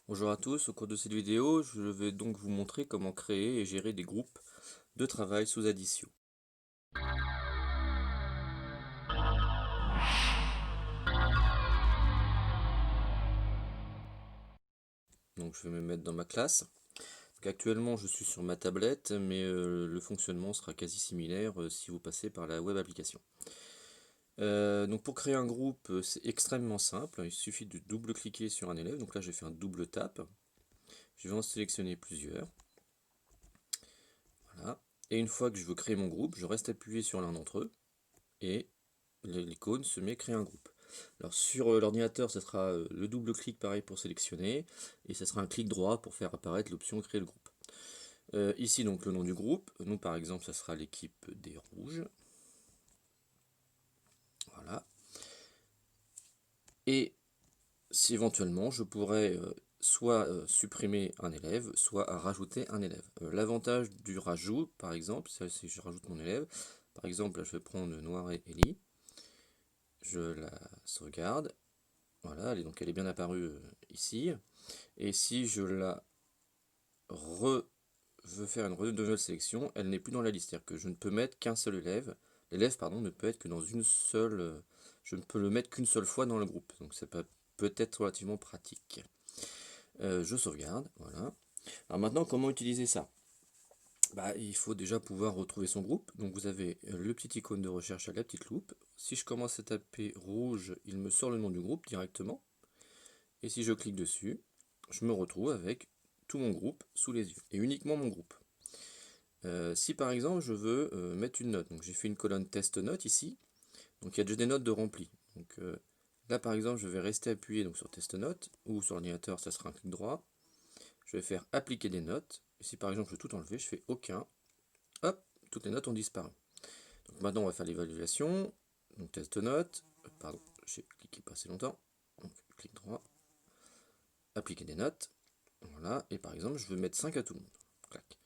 Bonjour à tous, au cours de cette vidéo, je vais donc vous montrer comment créer et gérer des groupes de travail sous addition. Donc je vais me mettre dans ma classe. Donc, actuellement je suis sur ma tablette, mais le fonctionnement sera quasi similaire si vous passez par la web application. Donc pour créer un groupe, c'est extrêmement simple, il suffit de double-cliquer sur un élève. Donc là j'ai fait un double tap, je vais en sélectionner plusieurs. Voilà. Et une fois que je veux créer mon groupe, je reste appuyé sur l'un d'entre eux et l'icône se met créer un groupe. Alors sur l'ordinateur, ce sera le double clic pareil pour sélectionner, et ce sera un clic droit pour faire apparaître l'option créer le groupe. Ici donc le nom du groupe, nous par exemple ça sera l'équipe des rouges. Voilà. Et si éventuellement je pourrais soit supprimer un élève, soit rajouter un élève. L'avantage du rajout, par exemple, c'est si je rajoute mon élève, par exemple là, je vais prendre Noir et Ellie, je la sauvegarde. Voilà, donc elle est bien apparue ici. Et si je la veux faire une nouvelle sélection, elle n'est plus dans la liste. C'est-à-dire que je ne peux mettre qu'un seul élève. L'élève, pardon, ne peut être que dans une seule. Je ne peux le mettre qu'une seule fois dans le groupe. Donc ça peut être relativement pratique. Je sauvegarde, voilà. Alors maintenant, comment utiliser ça? Il faut déjà pouvoir retrouver son groupe. Donc vous avez le petit icône de recherche à la petite loupe. Si je commence à taper rouge, il me sort le nom du groupe directement. Et si je clique dessus, je me retrouve avec tout mon groupe sous les yeux, et uniquement mon groupe. Si par exemple je veux mettre une note, donc j'ai fait une colonne test note ici, donc il y a déjà des notes de rempli. Donc là par exemple je vais rester appuyé donc, sur test note, ou sur l'ordinateur ça sera un clic droit, je vais faire appliquer des notes, et si par exemple je veux tout enlever, je fais aucun, hop, toutes les notes ont disparu. Donc maintenant on va faire l'évaluation, donc test note, pardon, j'ai cliqué pas assez longtemps, donc clic droit, appliquer des notes, voilà, et par exemple je veux mettre 5 à tout le monde. Clac.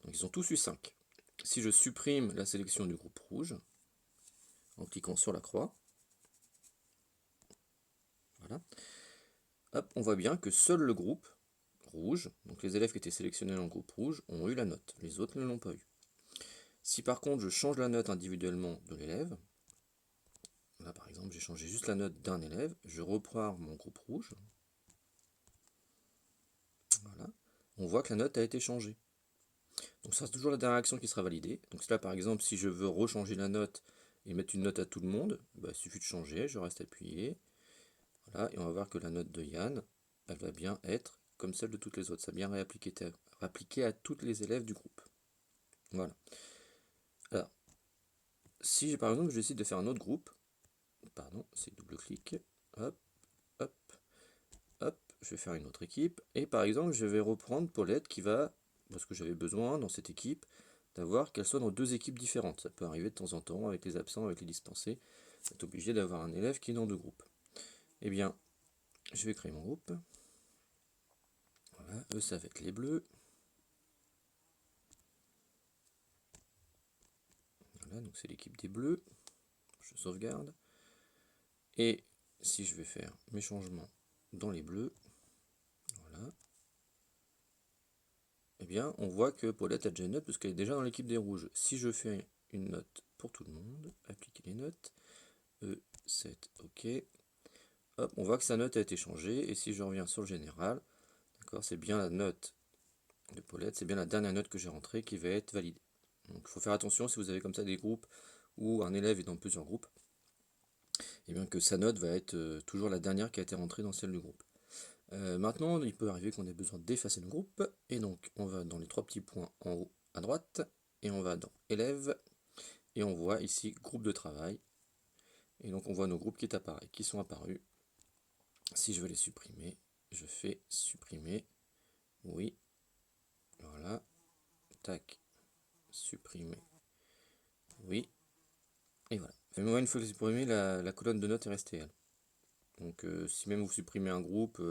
Donc ils ont tous eu 5. Si je supprime la sélection du groupe rouge, en cliquant sur la croix, voilà, hop, on voit bien que seul le groupe rouge, donc les élèves qui étaient sélectionnés dans le groupe rouge, ont eu la note. Les autres ne l'ont pas eu. Si par contre je change la note individuellement de l'élève, là par exemple j'ai changé juste la note d'un élève, je reprends mon groupe rouge, voilà, on voit que la note a été changée. Donc ça sera toujours la dernière action qui sera validée. Donc là par exemple si je veux rechanger la note et mettre une note à tout le monde, il suffit de changer, je reste appuyé. Voilà, et on va voir que la note de Yann, elle va bien être comme celle de toutes les autres. Ça a bien réappliqué à tous les élèves du groupe. Voilà. Alors, si par exemple je décide de faire un autre groupe, pardon, c'est double-clic, hop, hop, hop, je vais faire une autre équipe, et par exemple je vais reprendre Paulette qui va, parce que j'avais besoin dans cette équipe, d'avoir qu'elle soit dans deux équipes différentes. Ça peut arriver de temps en temps avec les absents, avec les dispensés. Vous êtes obligé d'avoir un élève qui est dans deux groupes. Eh bien, je vais créer mon groupe. Voilà, eux ça va être les bleus. Voilà, donc c'est l'équipe des bleus. Je sauvegarde. Et si je vais faire mes changements dans les bleus, voilà, eh bien on voit que Paulette a déjà une note parce qu'elle est déjà dans l'équipe des rouges. Si je fais une note pour tout le monde, appliquer les notes, E7, ok, hop, on voit que sa note a été changée. Et si je reviens sur le général, d'accord, c'est bien la note de Paulette, c'est bien la dernière note que j'ai rentrée qui va être validée. Donc il faut faire attention si vous avez comme ça des groupes où un élève est dans plusieurs groupes, et bien que sa note va être toujours la dernière qui a été rentrée dans celle du groupe. Maintenant, il peut arriver qu'on ait besoin d'effacer le groupe, et donc on va dans les trois petits points en haut à droite, et on va dans élèves, et on voit ici groupe de travail, et donc on voit nos groupes qui sont apparus. Si je veux les supprimer, je fais supprimer, oui, voilà, tac, supprimer, oui, et voilà. Mais moi, une fois que j'ai supprimé, la colonne de notes est restée elle. Donc si même vous supprimez un groupe,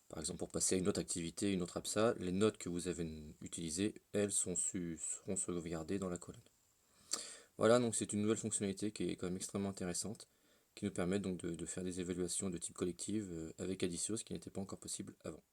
par exemple pour passer à une autre activité, une autre absa, les notes que vous avez utilisées, elles seront sauvegardées dans la colonne. Voilà, donc c'est une nouvelle fonctionnalité qui est quand même extrêmement intéressante, qui nous permet donc de faire des évaluations de type collective avec Adissio, ce qui n'était pas encore possible avant.